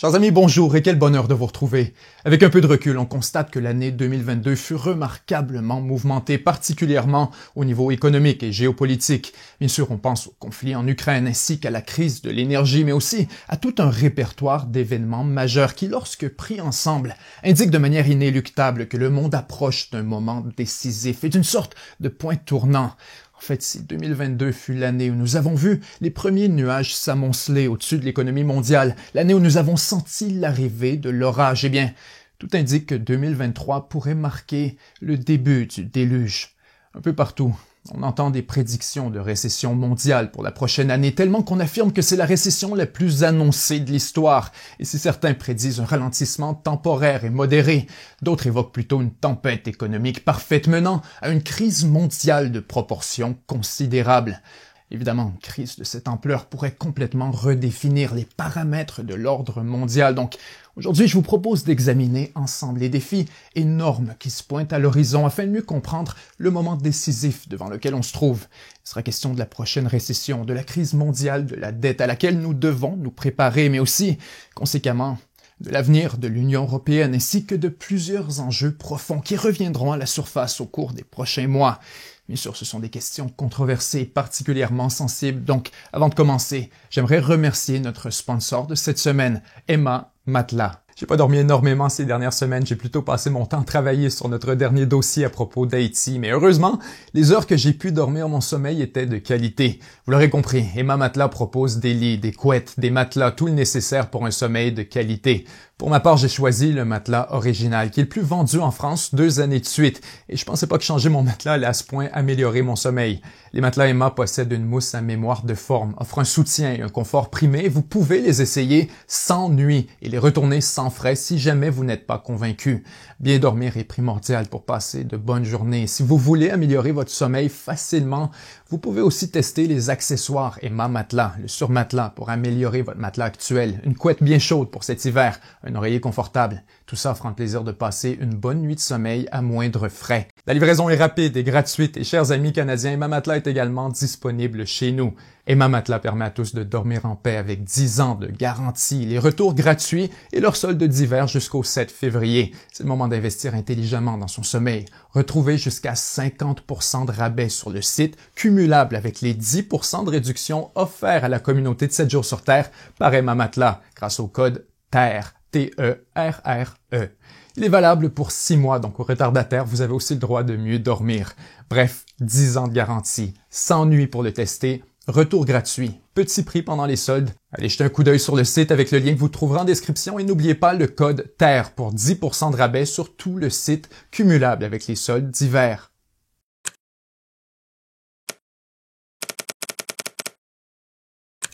Chers amis, bonjour et quel bonheur de vous retrouver. Avec un peu de recul, on constate que l'année 2022 fut remarquablement mouvementée, particulièrement au niveau économique et géopolitique. Bien sûr, on pense au conflit en Ukraine ainsi qu'à la crise de l'énergie, mais aussi à tout un répertoire d'événements majeurs qui, lorsque pris ensemble, indiquent de manière inéluctable que le monde approche d'un moment décisif et d'une sorte de point tournant. En fait, si 2022 fut l'année où nous avons vu les premiers nuages s'amonceler au-dessus de l'économie mondiale, l'année où nous avons senti l'arrivée de l'orage, eh bien, tout indique que 2023 pourrait marquer le début du déluge. Un peu partout, on entend des prédictions de récession mondiale pour la prochaine année, tellement qu'on affirme que c'est la récession la plus annoncée de l'histoire. Et si certains prédisent un ralentissement temporaire et modéré, d'autres évoquent plutôt une tempête économique parfaite menant à une crise mondiale de proportions considérables. Évidemment, une crise de cette ampleur pourrait complètement redéfinir les paramètres de l'ordre mondial. Donc, aujourd'hui, je vous propose d'examiner ensemble les défis énormes qui se pointent à l'horizon afin de mieux comprendre le moment décisif devant lequel on se trouve. Il sera question de la prochaine récession, de la crise mondiale, de la dette à laquelle nous devons nous préparer, mais aussi, conséquemment, de l'avenir de l'Union européenne ainsi que de plusieurs enjeux profonds qui reviendront à la surface au cours des prochains mois. Bien sûr, ce sont des questions controversées, particulièrement sensibles. Donc, avant de commencer, j'aimerais remercier notre sponsor de cette semaine, Emma Matelas. J'ai pas dormi énormément ces dernières semaines, j'ai plutôt passé mon temps à travailler sur notre dernier dossier à propos d'Haïti, mais heureusement, les heures que j'ai pu dormir, mon sommeil était de qualité. Vous l'aurez compris, Emma Matelas propose des lits, des couettes, des matelas, tout le nécessaire pour un sommeil de qualité. Pour ma part, j'ai choisi le matelas original, qui est le plus vendu en France 2 années de suite, et je pensais pas que changer mon matelas allait à ce point améliorer mon sommeil. Les matelas Emma possèdent une mousse à mémoire de forme, offrent un soutien et un confort primé, et vous pouvez les essayer sans nuit et les retourner sans frais si jamais vous n'êtes pas convaincu. Bien dormir est primordial pour passer de bonnes journées. Si vous voulez améliorer votre sommeil facilement, vous pouvez aussi tester les accessoires Emma Matelas, le surmatelas pour améliorer votre matelas actuel, une couette bien chaude pour cet hiver, un oreiller confortable. Tout ça offre un plaisir de passer une bonne nuit de sommeil à moindre frais. La livraison est rapide et gratuite et chers amis canadiens, Emma Matelas est également disponible chez nous. Emma Matelas permet à tous de dormir en paix avec 10 ans de garantie, les retours gratuits et leur solde d'hiver jusqu'au 7 février. C'est le moment d'investir intelligemment dans son sommeil. Retrouvez jusqu'à 50% de rabais sur le site, cumulable avec les 10% de réduction offerts à la communauté de 7 jours sur Terre par Emma Matelas grâce au code TERRE, T-E-R-R-E. Il est valable pour 6 mois, donc aux retardataires, vous avez aussi le droit de mieux dormir. Bref, 10 ans de garantie, sans nuit pour le tester, retour gratuit, petit prix pendant les soldes. Allez jeter un coup d'œil sur le site avec le lien que vous trouverez en description et n'oubliez pas le code TERRE pour 10% de rabais sur tout le site, cumulable avec les soldes d'hiver.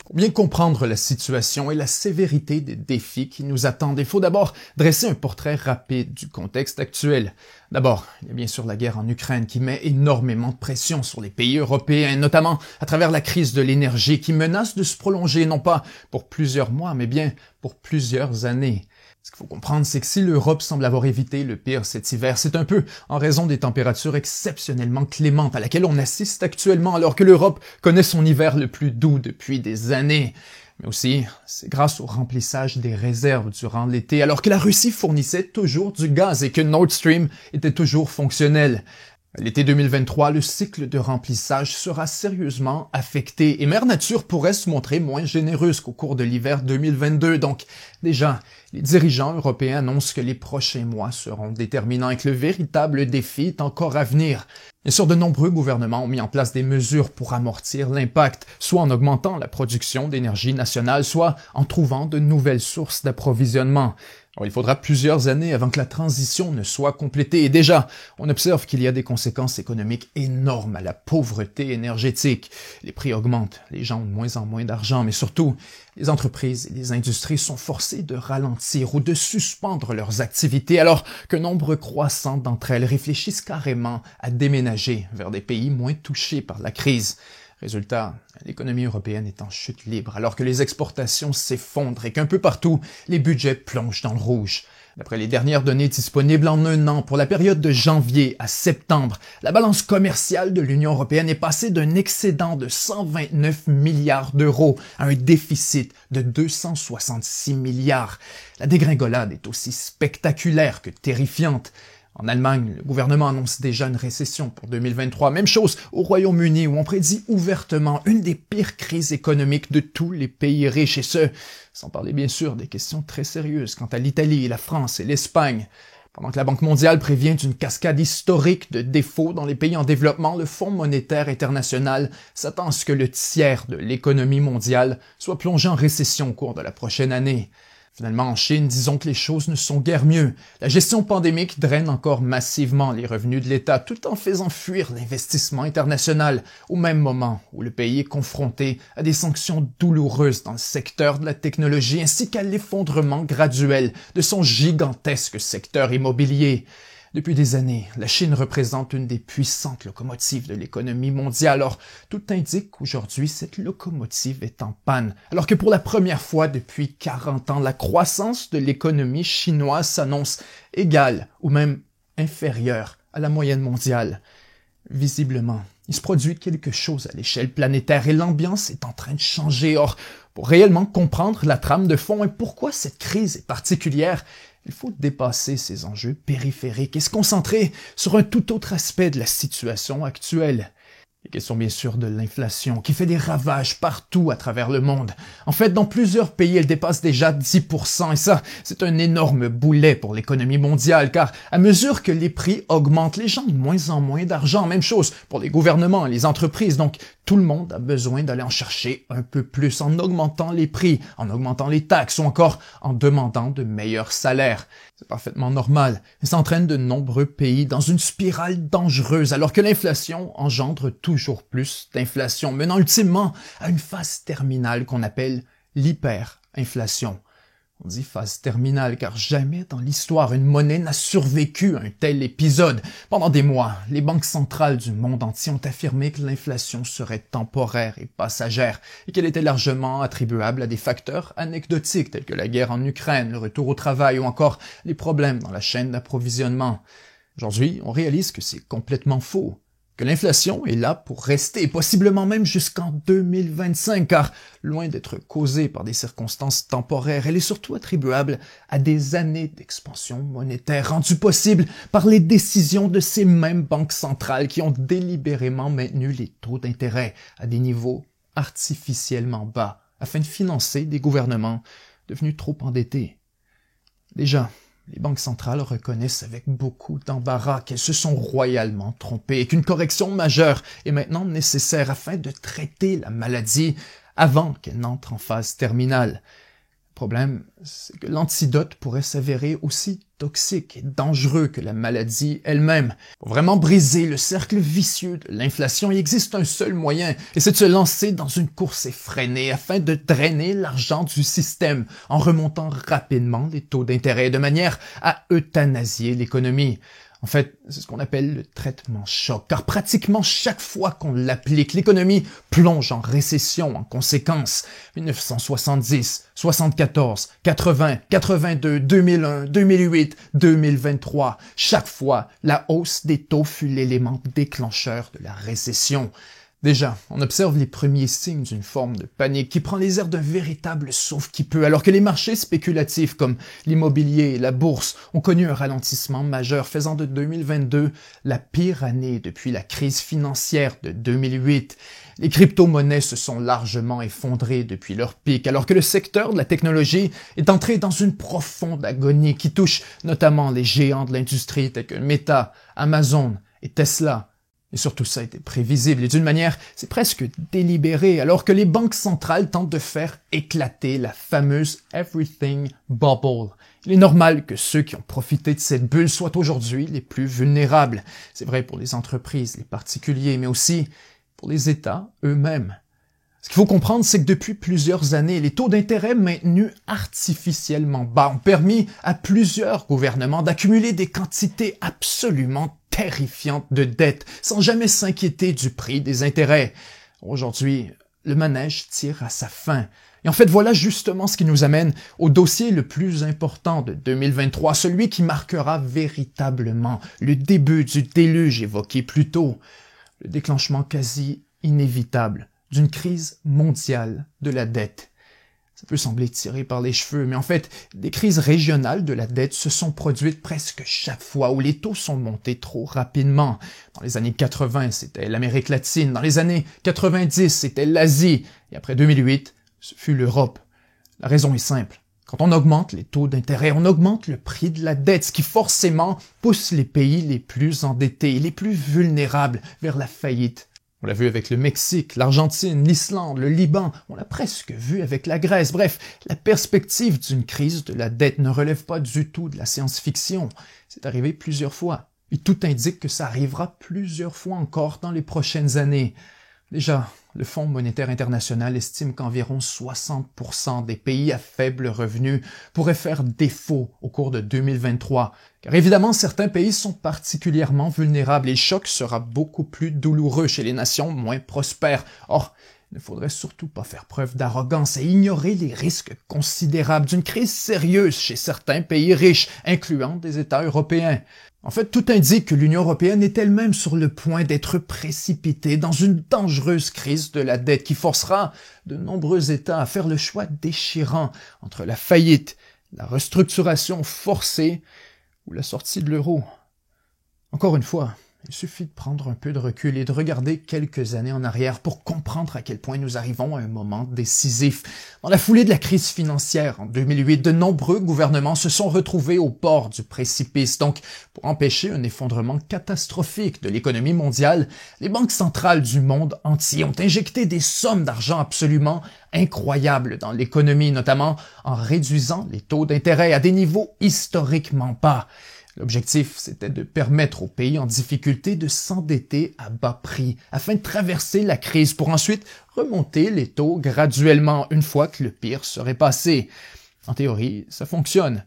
Pour bien comprendre la situation et la sévérité des défis qui nous attendent, il faut d'abord dresser un portrait rapide du contexte actuel. D'abord, il y a bien sûr la guerre en Ukraine qui met énormément de pression sur les pays européens, notamment à travers la crise de l'énergie qui menace de se prolonger non pas pour plusieurs mois, mais bien pour plusieurs années. Ce qu'il faut comprendre, c'est que si l'Europe semble avoir évité le pire cet hiver, c'est un peu en raison des températures exceptionnellement clémentes à laquelle on assiste actuellement, alors que l'Europe connaît son hiver le plus doux depuis des années. Mais aussi, c'est grâce au remplissage des réserves durant l'été, alors que la Russie fournissait toujours du gaz et que Nord Stream était toujours fonctionnel. L'été 2023, le cycle de remplissage sera sérieusement affecté et Mère Nature pourrait se montrer moins généreuse qu'au cours de l'hiver 2022. Donc, déjà, les dirigeants européens annoncent que les prochains mois seront déterminants et que le véritable défi est encore à venir. Bien sûr, de nombreux gouvernements ont mis en place des mesures pour amortir l'impact, soit en augmentant la production d'énergie nationale, soit en trouvant de nouvelles sources d'approvisionnement. Alors, il faudra plusieurs années avant que la transition ne soit complétée. Et déjà, on observe qu'il y a des conséquences économiques énormes à la pauvreté énergétique. Les prix augmentent, les gens ont de moins en moins d'argent, mais surtout, les entreprises et les industries sont forcées de ralentir ou de suspendre leurs activités, alors qu'un nombre croissant d'entre elles réfléchissent carrément à déménager vers des pays moins touchés par la crise. Résultat, l'économie européenne est en chute libre alors que les exportations s'effondrent et qu'un peu partout, les budgets plongent dans le rouge. D'après les dernières données disponibles en un an pour la période de janvier à septembre, la balance commerciale de l'Union européenne est passée d'un excédent de 129 milliards d'euros à un déficit de 266 milliards. La dégringolade est aussi spectaculaire que terrifiante. En Allemagne, le gouvernement annonce déjà une récession pour 2023. Même chose au Royaume-Uni où on prédit ouvertement une des pires crises économiques de tous les pays riches et ce, sans parler bien sûr des questions très sérieuses quant à l'Italie, la France et l'Espagne. Pendant que la Banque mondiale prévient d'une cascade historique de défauts dans les pays en développement, le Fonds monétaire international s'attend à ce que le tiers de l'économie mondiale soit plongé en récession au cours de la prochaine année. Finalement, en Chine, disons que les choses ne sont guère mieux. La gestion pandémique draine encore massivement les revenus de l'État tout en faisant fuir l'investissement international au même moment où le pays est confronté à des sanctions douloureuses dans le secteur de la technologie ainsi qu'à l'effondrement graduel de son gigantesque secteur immobilier. Depuis des années, la Chine représente une des puissantes locomotives de l'économie mondiale. Or, tout indique qu'aujourd'hui, cette locomotive est en panne, alors que pour la première fois depuis 40 ans, la croissance de l'économie chinoise s'annonce égale ou même inférieure à la moyenne mondiale. Visiblement, il se produit quelque chose à l'échelle planétaire et l'ambiance est en train de changer. Or, pour réellement comprendre la trame de fond et pourquoi cette crise est particulière, il faut dépasser ces enjeux périphériques et se concentrer sur un tout autre aspect de la situation actuelle. Il est question bien sûr de l'inflation qui fait des ravages partout à travers le monde. En fait, dans plusieurs pays, elle dépasse déjà 10% et ça, c'est un énorme boulet pour l'économie mondiale car à mesure que les prix augmentent, les gens ont de moins en moins d'argent. Même chose pour les gouvernements et les entreprises. Donc, tout le monde a besoin d'aller en chercher un peu plus en augmentant les prix, en augmentant les taxes ou encore en demandant de meilleurs salaires. C'est parfaitement normal, mais ça entraîne de nombreux pays dans une spirale dangereuse alors que l'inflation engendre toujours plus d'inflation, menant ultimement à une phase terminale qu'on appelle l'hyperinflation. On dit phase terminale car jamais dans l'histoire une monnaie n'a survécu à un tel épisode. Pendant des mois, les banques centrales du monde entier ont affirmé que l'inflation serait temporaire et passagère et qu'elle était largement attribuable à des facteurs anecdotiques tels que la guerre en Ukraine, le retour au travail ou encore les problèmes dans la chaîne d'approvisionnement. Aujourd'hui, on réalise que c'est complètement faux. Que l'inflation est là pour rester, possiblement même jusqu'en 2025, car loin d'être causée par des circonstances temporaires, elle est surtout attribuable à des années d'expansion monétaire rendues possibles par les décisions de ces mêmes banques centrales qui ont délibérément maintenu les taux d'intérêt à des niveaux artificiellement bas afin de financer des gouvernements devenus trop endettés. Déjà, les banques centrales reconnaissent avec beaucoup d'embarras qu'elles se sont royalement trompées et qu'une correction majeure est maintenant nécessaire afin de traiter la maladie avant qu'elle n'entre en phase terminale. Le problème, c'est que l'antidote pourrait s'avérer aussi toxique et dangereux que la maladie elle-même. Pour vraiment briser le cercle vicieux de l'inflation, il existe un seul moyen, et c'est de se lancer dans une course effrénée afin de drainer l'argent du système en remontant rapidement les taux d'intérêt de manière à euthanasier l'économie. En fait, c'est ce qu'on appelle le traitement choc, car pratiquement chaque fois qu'on l'applique, l'économie plonge en récession en conséquence. 1970, 74, 80, 82, 2001, 2008, 2023. Chaque fois, la hausse des taux fut l'élément déclencheur de la récession. Déjà, on observe les premiers signes d'une forme de panique qui prend les airs d'un véritable sauve-qui-peut, alors que les marchés spéculatifs comme l'immobilier et la bourse ont connu un ralentissement majeur, faisant de 2022 la pire année depuis la crise financière de 2008. Les crypto-monnaies se sont largement effondrées depuis leur pic, alors que le secteur de la technologie est entré dans une profonde agonie qui touche notamment les géants de l'industrie tels que Meta, Amazon et Tesla. Et surtout ça était prévisible et d'une manière, c'est presque délibéré, alors que les banques centrales tentent de faire éclater la fameuse Everything Bubble. Il est normal que ceux qui ont profité de cette bulle soient aujourd'hui les plus vulnérables. C'est vrai pour les entreprises, les particuliers, mais aussi pour les États eux-mêmes. Ce qu'il faut comprendre, c'est que depuis plusieurs années, les taux d'intérêt maintenus artificiellement bas ont permis à plusieurs gouvernements d'accumuler des quantités absolument terrifiantes de dettes sans jamais s'inquiéter du prix des intérêts. Aujourd'hui, le manège tire à sa fin. Et en fait, voilà justement ce qui nous amène au dossier le plus important de 2023, celui qui marquera véritablement le début du déluge évoqué plus tôt, le déclenchement quasi inévitable d'une crise mondiale de la dette. Ça peut sembler tiré par les cheveux, mais en fait, des crises régionales de la dette se sont produites presque chaque fois où les taux sont montés trop rapidement. Dans les années 80, c'était l'Amérique latine. Dans les années 90, c'était l'Asie. Et après 2008, ce fut l'Europe. La raison est simple. Quand on augmente les taux d'intérêt, on augmente le prix de la dette, ce qui forcément pousse les pays les plus endettés, les plus vulnérables vers la faillite. On l'a vu avec le Mexique, l'Argentine, l'Islande, le Liban, on l'a presque vu avec la Grèce. Bref, la perspective d'une crise de la dette ne relève pas du tout de la science-fiction. C'est arrivé plusieurs fois. Et tout indique que ça arrivera plusieurs fois encore dans les prochaines années. Déjà, le Fonds monétaire international estime qu'environ 60% des pays à faible revenu pourraient faire défaut au cours de 2023. Car évidemment, certains pays sont particulièrement vulnérables et le choc sera beaucoup plus douloureux chez les nations moins prospères. Or, il ne faudrait surtout pas faire preuve d'arrogance et ignorer les risques considérables d'une crise sérieuse chez certains pays riches, incluant des États européens. En fait, tout indique que l'Union européenne est elle-même sur le point d'être précipitée dans une dangereuse crise de la dette qui forcera de nombreux États à faire le choix déchirant entre la faillite, la restructuration forcée ou la sortie de l'euro. Encore une fois, il suffit de prendre un peu de recul et de regarder quelques années en arrière pour comprendre à quel point nous arrivons à un moment décisif. Dans la foulée de la crise financière en 2008, de nombreux gouvernements se sont retrouvés au bord du précipice. Donc, pour empêcher un effondrement catastrophique de l'économie mondiale, les banques centrales du monde entier ont injecté des sommes d'argent absolument incroyables dans l'économie, notamment en réduisant les taux d'intérêt à des niveaux historiquement bas. L'objectif, c'était de permettre aux pays en difficulté de s'endetter à bas prix afin de traverser la crise pour ensuite remonter les taux graduellement une fois que le pire serait passé. En théorie, ça fonctionne.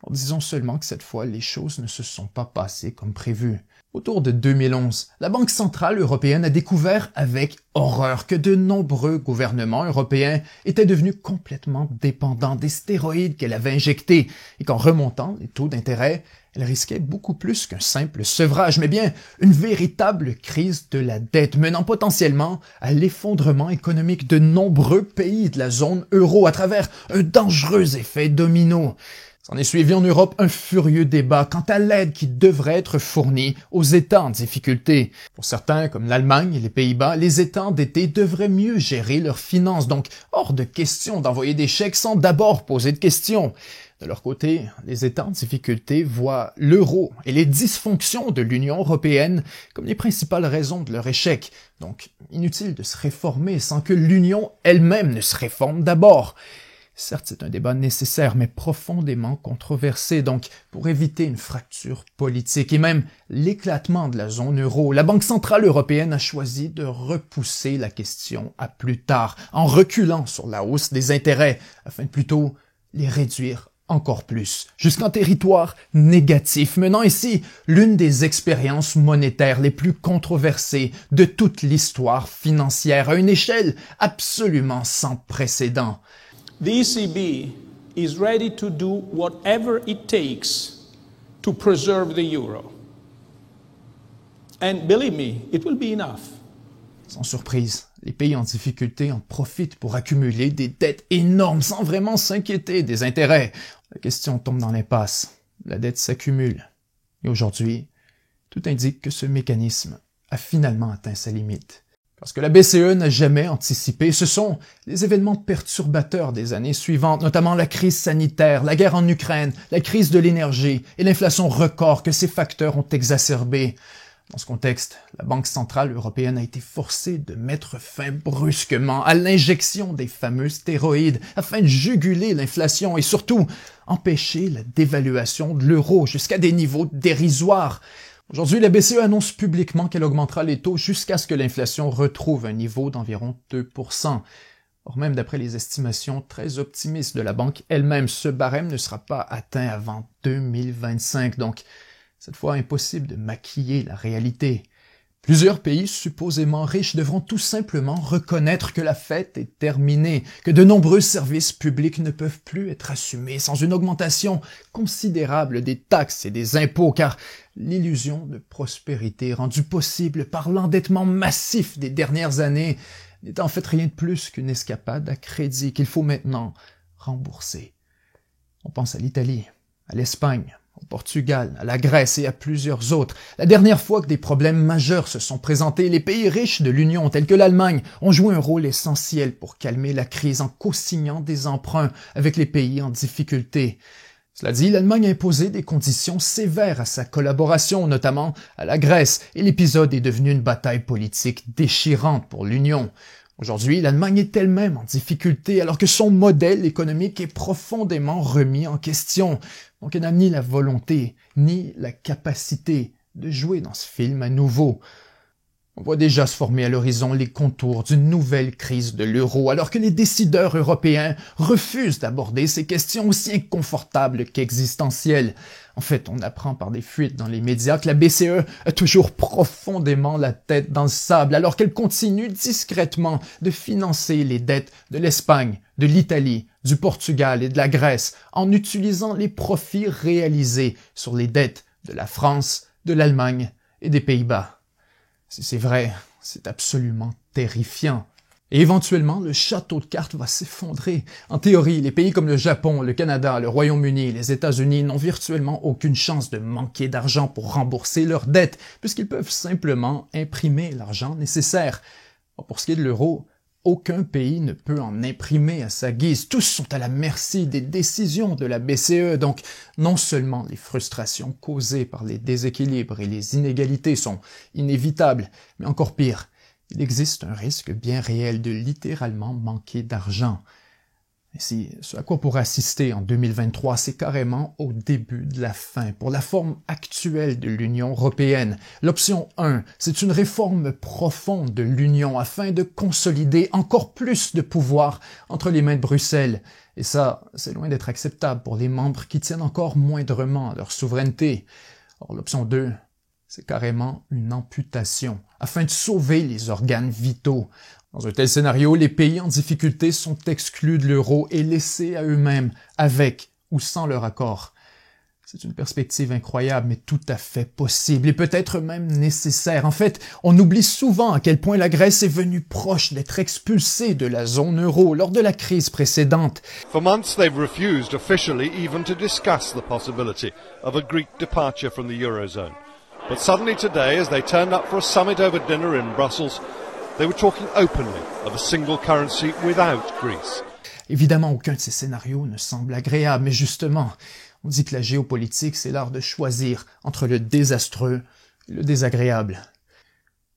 Disons seulement que cette fois, les choses ne se sont pas passées comme prévu. Autour de 2011, la Banque centrale européenne a découvert avec horreur que de nombreux gouvernements européens étaient devenus complètement dépendants des stéroïdes qu'elle avait injectés et qu'en remontant les taux d'intérêt, elle risquait beaucoup plus qu'un simple sevrage, mais bien une véritable crise de la dette menant potentiellement à l'effondrement économique de nombreux pays de la zone euro à travers un dangereux effet domino. S'en est suivi en Europe un furieux débat quant à l'aide qui devrait être fournie aux États en difficulté. Pour certains, comme l'Allemagne et les Pays-Bas, les États endettés devraient mieux gérer leurs finances, donc hors de question d'envoyer des chèques sans d'abord poser de questions. De leur côté, les États en difficulté voient l'euro et les dysfonctions de l'Union européenne comme les principales raisons de leur échec. Donc, inutile de se réformer sans que l'Union elle-même ne se réforme d'abord. Certes, c'est un débat nécessaire, mais profondément controversé, donc pour éviter une fracture politique et même l'éclatement de la zone euro, la Banque centrale européenne a choisi de repousser la question à plus tard, en reculant sur la hausse des intérêts, afin de plutôt les réduire encore plus, jusqu'en territoire négatif, menant ici l'une des expériences monétaires les plus controversées de toute l'histoire financière, à une échelle absolument sans précédent. The ECB is ready to do whatever it takes to preserve the euro. And believe me, it will be enough. Sans surprise, les pays en difficulté en profitent pour accumuler des dettes énormes sans vraiment s'inquiéter des intérêts. La question tombe dans l'impasse. La dette s'accumule. Et aujourd'hui, tout indique que ce mécanisme a finalement atteint sa limite. Parce que la BCE n'a jamais anticipé, ce sont les événements perturbateurs des années suivantes, notamment la crise sanitaire, la guerre en Ukraine, la crise de l'énergie et l'inflation record que ces facteurs ont exacerbé. Dans ce contexte, la Banque centrale européenne a été forcée de mettre fin brusquement à l'injection des fameux stéroïdes afin de juguler l'inflation et surtout empêcher la dévaluation de l'euro jusqu'à des niveaux dérisoires. Aujourd'hui, la BCE annonce publiquement qu'elle augmentera les taux jusqu'à ce que l'inflation retrouve un niveau d'environ 2%. Or, même d'après les estimations très optimistes de la banque elle-même, ce barème ne sera pas atteint avant 2025. Donc, cette fois, impossible de maquiller la réalité. Plusieurs pays supposément riches devront tout simplement reconnaître que la fête est terminée, que de nombreux services publics ne peuvent plus être assumés sans une augmentation considérable des taxes et des impôts, car l'illusion de prospérité rendue possible par l'endettement massif des dernières années n'est en fait rien de plus qu'une escapade à crédit qu'il faut maintenant rembourser. On pense à l'Italie, à l'Espagne, au Portugal, à la Grèce et à plusieurs autres. La dernière fois que des problèmes majeurs se sont présentés, les pays riches de l'Union, tels que l'Allemagne, ont joué un rôle essentiel pour calmer la crise en co-signant des emprunts avec les pays en difficulté. Cela dit, l'Allemagne a imposé des conditions sévères à sa collaboration, notamment à la Grèce, et l'épisode est devenu une bataille politique déchirante pour l'Union. Aujourd'hui, l'Allemagne est elle-même en difficulté alors que son modèle économique est profondément remis en question. Donc elle n'a ni la volonté, ni la capacité de jouer dans ce film à nouveau. On voit déjà se former à l'horizon les contours d'une nouvelle crise de l'euro, alors que les décideurs européens refusent d'aborder ces questions aussi inconfortables qu'existentielles. En fait, on apprend par des fuites dans les médias que la BCE a toujours profondément la tête dans le sable, alors qu'elle continue discrètement de financer les dettes de l'Espagne, de l'Italie, du Portugal et de la Grèce, en utilisant les profits réalisés sur les dettes de la France, de l'Allemagne et des Pays-Bas. Si c'est vrai, c'est absolument terrifiant. Et éventuellement, le château de cartes va s'effondrer. En théorie, les pays comme le Japon, le Canada, le Royaume-Uni et les États-Unis n'ont virtuellement aucune chance de manquer d'argent pour rembourser leurs dettes, puisqu'ils peuvent simplement imprimer l'argent nécessaire. Pour ce qui est de l'euro, aucun pays ne peut en imprimer à sa guise. Tous sont à la merci des décisions de la BCE. Donc, non seulement les frustrations causées par les déséquilibres et les inégalités sont inévitables, mais encore pire, il existe un risque bien réel de littéralement manquer d'argent. Et si ce à quoi on pourrait assister en 2023, c'est carrément au début de la fin pour la forme actuelle de l'Union européenne. L'option 1, c'est une réforme profonde de l'Union afin de consolider encore plus de pouvoir entre les mains de Bruxelles. Et ça, c'est loin d'être acceptable pour les membres qui tiennent encore moindrement à leur souveraineté. Or, l'option 2, c'est carrément une amputation afin de sauver les organes vitaux. Dans un tel scénario, les pays en difficulté sont exclus de l'euro et laissés à eux-mêmes, avec ou sans leur accord. C'est une perspective incroyable, mais tout à fait possible et peut-être même nécessaire. En fait, on oublie souvent à quel point la Grèce est venue proche d'être expulsée de la zone euro lors de la crise précédente. For months they've refused officially even to discuss the possibility of a Greek departure from the Eurozone. But suddenly today, as they turned up for a summit over dinner in Brussels, they were talking openly of a single currency without Greece. Évidemment, aucun de ces scénarios ne semble agréable, mais justement, on dit que la géopolitique, c'est l'art de choisir entre le désastreux et le désagréable.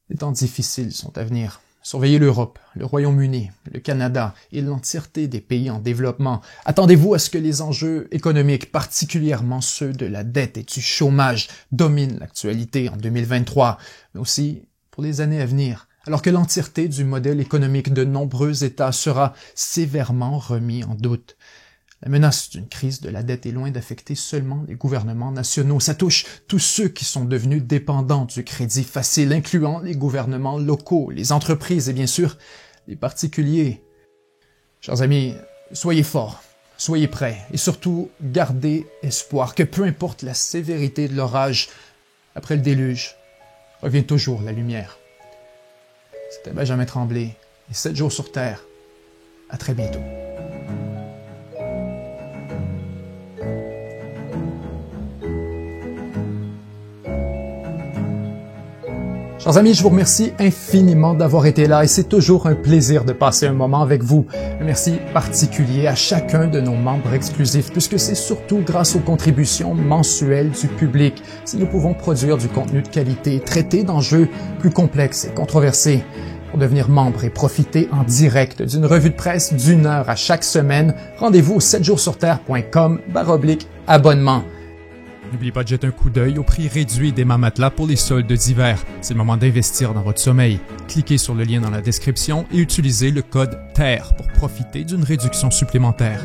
Les temps difficiles sont à venir. Surveillez l'Europe, le Royaume-Uni, le Canada et l'entièreté des pays en développement. Attendez-vous à ce que les enjeux économiques, particulièrement ceux de la dette et du chômage, dominent l'actualité en 2023, mais aussi pour les années à venir, alors que l'entièreté du modèle économique de nombreux États sera sévèrement remis en doute. La menace d'une crise de la dette est loin d'affecter seulement les gouvernements nationaux. Ça touche tous ceux qui sont devenus dépendants du crédit facile, incluant les gouvernements locaux, les entreprises et bien sûr les particuliers. Chers amis, soyez forts, soyez prêts et surtout gardez espoir que peu importe la sévérité de l'orage, après le déluge, revient toujours la lumière. C'était Benjamin Tremblay et 7 jours sur Terre. À très bientôt. Chers amis, je vous remercie infiniment d'avoir été là et c'est toujours un plaisir de passer un moment avec vous. Un merci particulier à chacun de nos membres exclusifs puisque c'est surtout grâce aux contributions mensuelles du public si nous pouvons produire du contenu de qualité, traiter d'enjeux plus complexes et controversés. Pour devenir membre et profiter en direct d'une revue de presse d'1 heure à chaque semaine, rendez-vous au 7jourssurterre.com/abonnement. N'oubliez pas de jeter un coup d'œil au prix réduit d'Emma Matelas pour les soldes d'hiver. C'est le moment d'investir dans votre sommeil. Cliquez sur le lien dans la description et utilisez le code TERRE pour profiter d'une réduction supplémentaire.